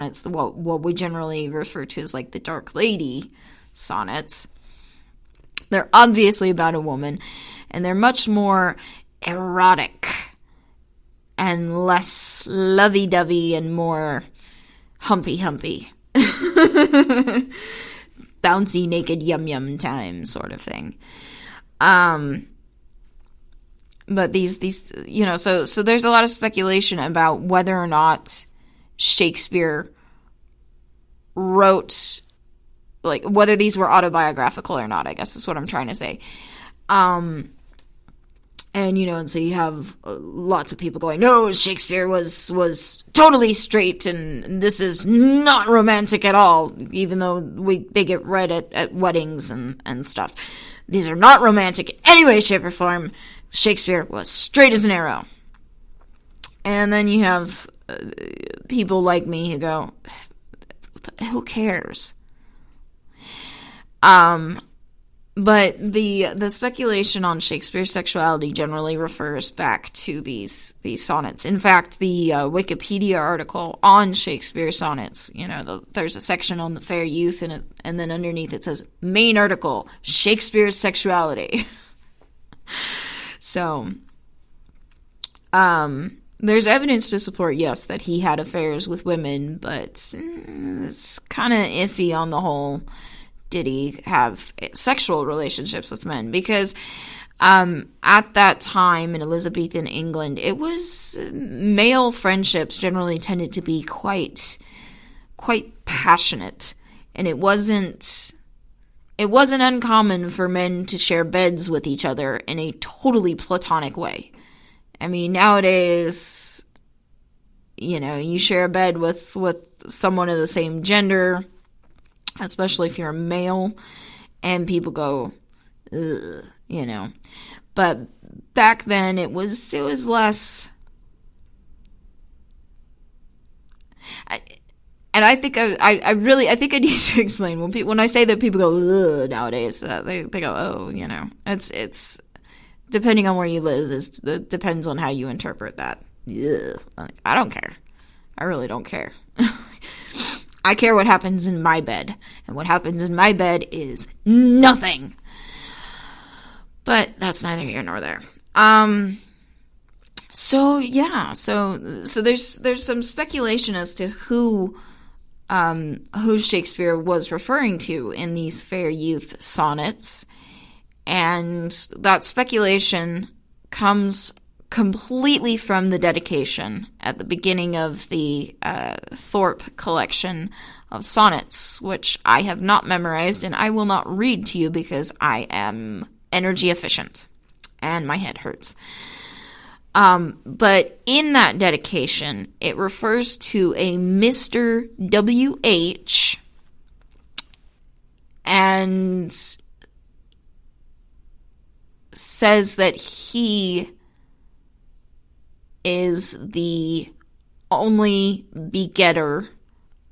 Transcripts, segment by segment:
It's what we generally refer to as like the Dark Lady sonnets. They're obviously about a woman, and they're much more erotic and less lovey-dovey and more humpy. Bouncy, naked, yum time sort of thing. But these, so there's a lot of speculation about whether or not Shakespeare wrote, like, whether these were autobiographical or not, I guess is what I'm trying to say. And so you have lots of people going, no, Shakespeare was totally straight, and this is not romantic at all, even though they get read at weddings and stuff. These are not romantic in any way, shape, or form. Shakespeare was straight as an arrow. And then you have people like me who go, who cares? But the speculation on Shakespeare's sexuality generally refers back to these sonnets. In fact, the Wikipedia article on Shakespeare's sonnets, there's a section on the fair youth, and then underneath it says, main article, Shakespeare's sexuality. So, there's evidence to support, yes, that he had affairs with women, but it's kind of iffy on the whole. Did he have sexual relationships with men? Because at that time in Elizabethan England, it was male friendships generally tended to be quite passionate, and it wasn't uncommon for men to share beds with each other in a totally platonic way. I mean, nowadays, you share a bed with someone of the same gender, especially if you're a male, and people go, ugh, But back then, it was less. And I think I think I need to explain when I say that people go, ugh, nowadays, they go, oh, it's depending on where you live, it depends on how you interpret that. Ugh. I don't care. I really don't care. I care what happens in my bed. And what happens in my bed is nothing. But that's neither here nor there. So there's some speculation as to who Shakespeare was referring to in these fair youth sonnets. And that speculation comes completely from the dedication at the beginning of the Thorpe collection of sonnets, which I have not memorized and I will not read to you because I am energy efficient and my head hurts. But in that dedication, it refers to a Mr. W.H. and says that he is the only begetter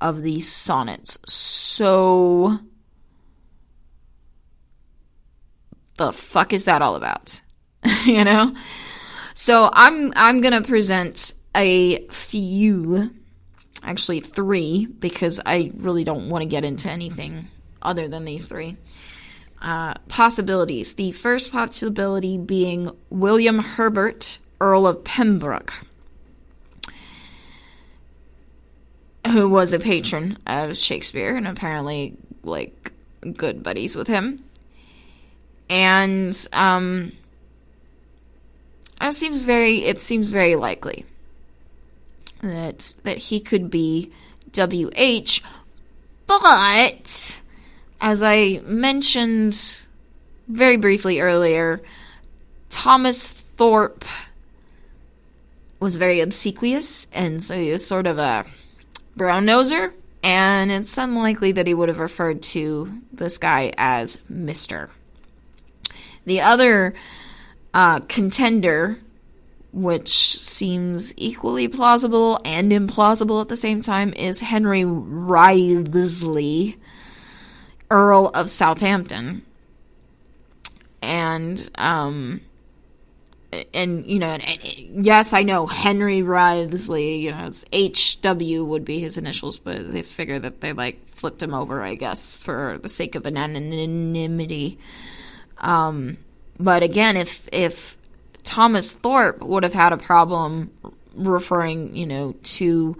of these sonnets. So, the fuck is that all about? So I'm gonna present a few, actually 3, because I really don't want to get into anything other than these 3 possibilities. The first possibility being William Herbert, Earl of Pembroke, who was a patron of Shakespeare and apparently good buddies with him. And it seems very likely that he could be W.H. But as I mentioned very briefly earlier, Thomas Thorpe was very obsequious, and so he was sort of a brown-noser, and it's unlikely that he would have referred to this guy as Mr. The other contender, which seems equally plausible and implausible at the same time, is Henry Wriothesley, Earl of Southampton. And and yes, I know Henry Wriothesley, it's HW would be his initials, but they figure that they like flipped him over, I guess, for the sake of anonymity. But again, if Thomas Thorpe would have had a problem referring, to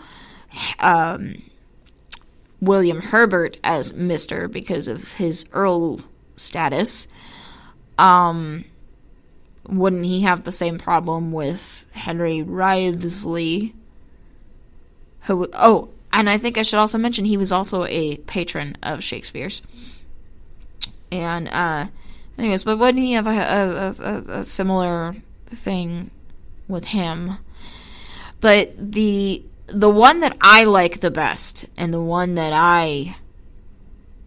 William Herbert as Mr. because of his Earl status, wouldn't he have the same problem with Henry Wriothesley? And I think I should also mention he was also a patron of Shakespeare's. And, anyways, but wouldn't he have a similar thing with him? But the one that I like the best, and the one that I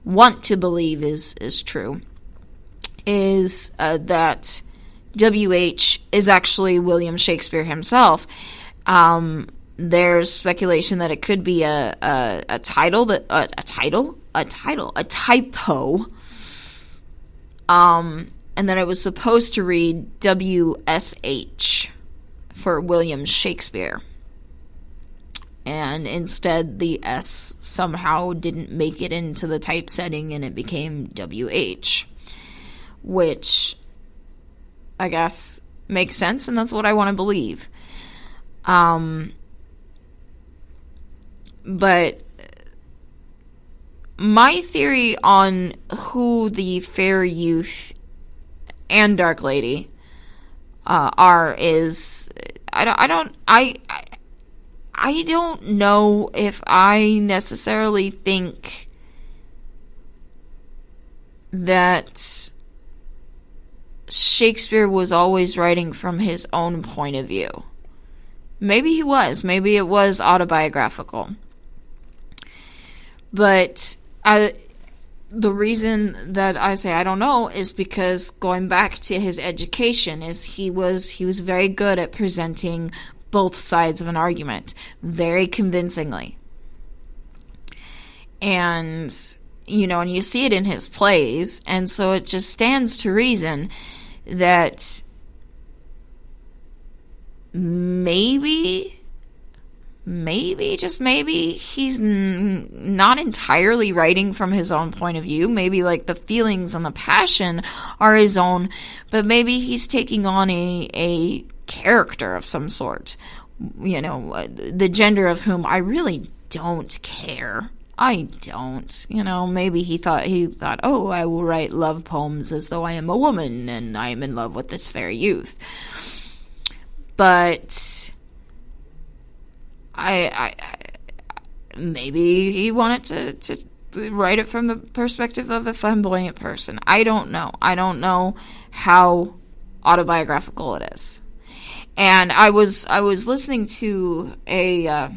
want to believe is true, is that W.H. is actually William Shakespeare himself. There's speculation that it could be a typo. And that it was supposed to read W.S.H. for William Shakespeare. And instead, the S somehow didn't make it into the typesetting, and it became W.H., which I guess makes sense, and that's what I want to believe. But my theory on who the Fair Youth and Dark Lady are is I don't know if I necessarily think that Shakespeare was always writing from his own point of view. Maybe he was. Maybe it was autobiographical. But the reason that I say I don't know is because going back to his education, is he was very good at presenting both sides of an argument very convincingly. And, and you see it in his plays, and so it just stands to reason that maybe, just maybe, he's not entirely writing from his own point of view. Maybe, like, the feelings and the passion are his own, but maybe he's taking on a character of some sort. The gender of whom I really don't care. I don't. Maybe he thought, oh, I will write love poems as though I am a woman and I am in love with this fair youth. But I maybe he wanted to write it from the perspective of a flamboyant person. I don't know. I don't know how autobiographical it is. And I was listening to a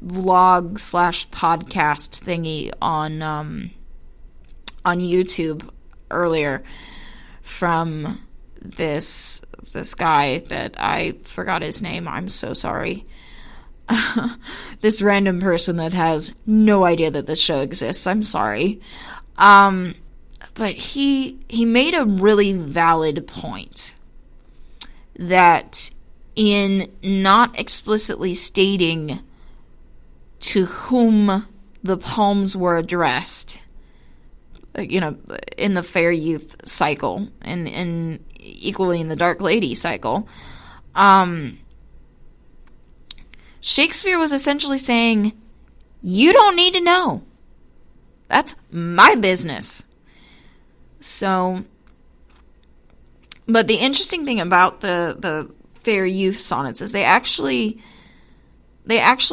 vlog/podcast thingy on YouTube earlier from this guy that I forgot his name. I'm so sorry. This random person that has no idea that this show exists. I'm sorry. But he made a really valid point that in not explicitly stating to whom the poems were addressed, in the Fair Youth cycle and equally in the Dark Lady cycle, Shakespeare was essentially saying, you don't need to know. That's my business. So, but the interesting thing about the Fair Youth sonnets is they actually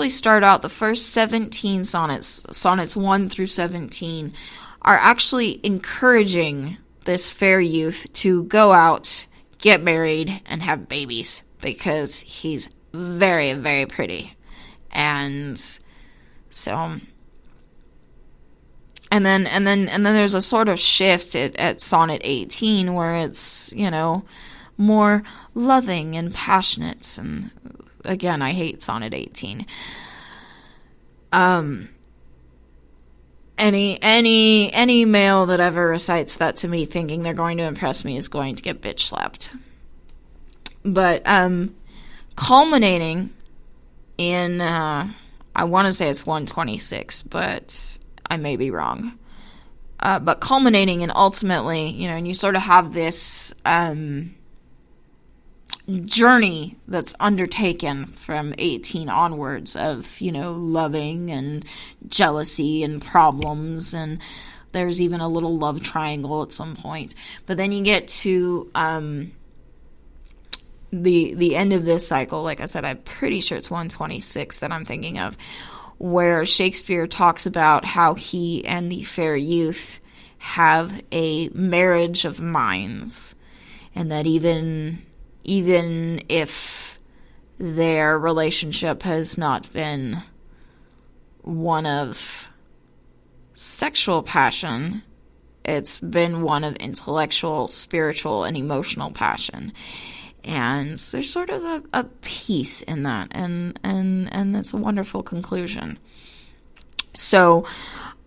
start out, the first 17 sonnets 1 through 17, are actually encouraging this fair youth to go out, get married, and have babies, because he's very, very pretty. And so, and then there's a sort of shift at sonnet 18 where it's, more loving and passionate. And again, I hate sonnet 18. Any male that ever recites that to me thinking they're going to impress me is going to get bitch slapped. But culminating in, I want to say it's 126, but I may be wrong. But culminating and ultimately, and you sort of have this journey that's undertaken from 18 onwards of, loving and jealousy and problems, and there's even a little love triangle at some point. But then you get to the end of this cycle. Like I said, I'm pretty sure it's 126 that I'm thinking of, where Shakespeare talks about how he and the fair youth have a marriage of minds, and that even if their relationship has not been one of sexual passion, it's been one of intellectual, spiritual, and emotional passion. And there's sort of a peace in that, and it's a wonderful conclusion. So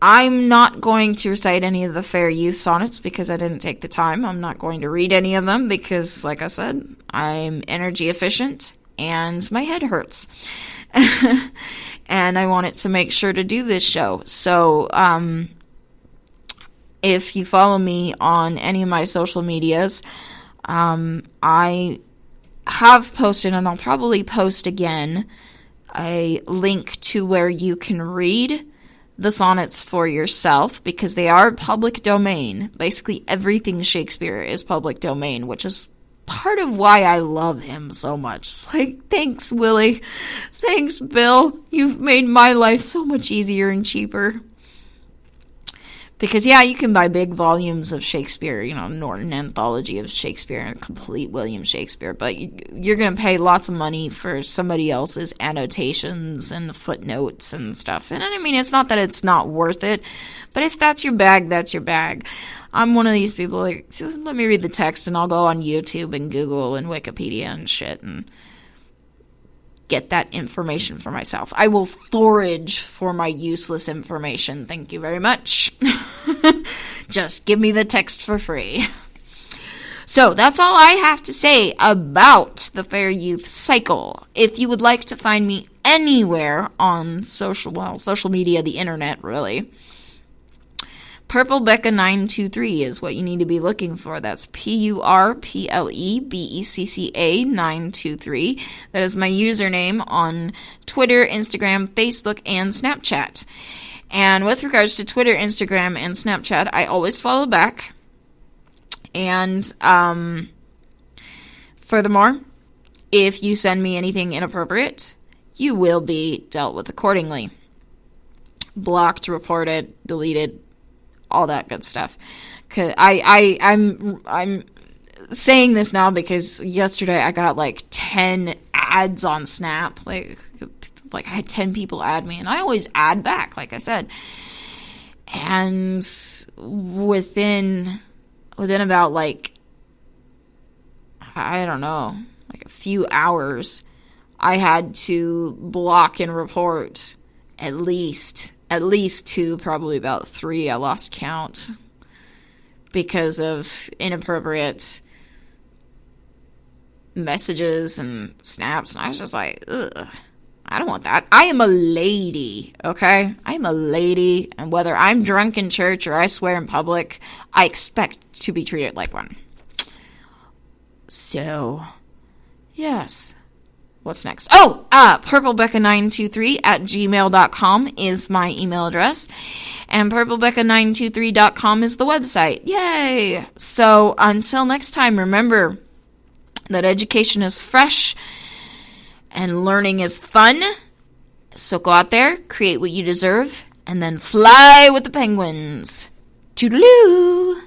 I'm not going to recite any of the Fair Youth sonnets because I didn't take the time. I'm not going to read any of them because, like I said, I'm energy efficient and my head hurts. And I wanted to make sure to do this show. So if you follow me on any of my social medias, I have posted, and I'll probably post again, a link to where you can read the sonnets for yourself, because they are public domain. Basically everything Shakespeare is public domain, which is part of why I love him so much. It's like, thanks, Willie. Thanks, Bill. You've made my life so much easier and cheaper. Because, yeah, you can buy big volumes of Shakespeare, Norton Anthology of Shakespeare and complete William Shakespeare, but you're going to pay lots of money for somebody else's annotations and footnotes and stuff. And I mean, it's not that it's not worth it, but if that's your bag, that's your bag. I'm one of these people, like, let me read the text, and I'll go on YouTube and Google and Wikipedia and shit and get that information for myself. I will forage for my useless information. Thank you very much. Just give me the text for free. So that's all I have to say about the Fair Youth cycle. If you would like to find me anywhere on social media, the internet, really, Purple Becca 923 is what you need to be looking for. That's PURPLEBECCA 923. That is my username on Twitter, Instagram, Facebook, and Snapchat. And with regards to Twitter, Instagram, and Snapchat, I always follow back. And furthermore, if you send me anything inappropriate, you will be dealt with accordingly. Blocked, reported, deleted, all that good stuff. Cause I'm saying this now because yesterday I got like 10 ads on Snap. Like I had 10 people add me, and I always add back, like I said. And within about like, I don't know, like a few hours, I had to block and report at least 2, probably about 3. I lost count because of inappropriate messages and snaps. And I was just like, ugh, I don't want that. I am a lady, okay? I am a lady. And whether I'm drunk in church or I swear in public, I expect to be treated like one. So, yes. What's next? Oh, purplebecca923@gmail.com is my email address. And purplebecca923.com is the website. Yay! So until next time, remember that education is fresh and learning is fun. So go out there, create what you deserve, and then fly with the penguins. Toodaloo!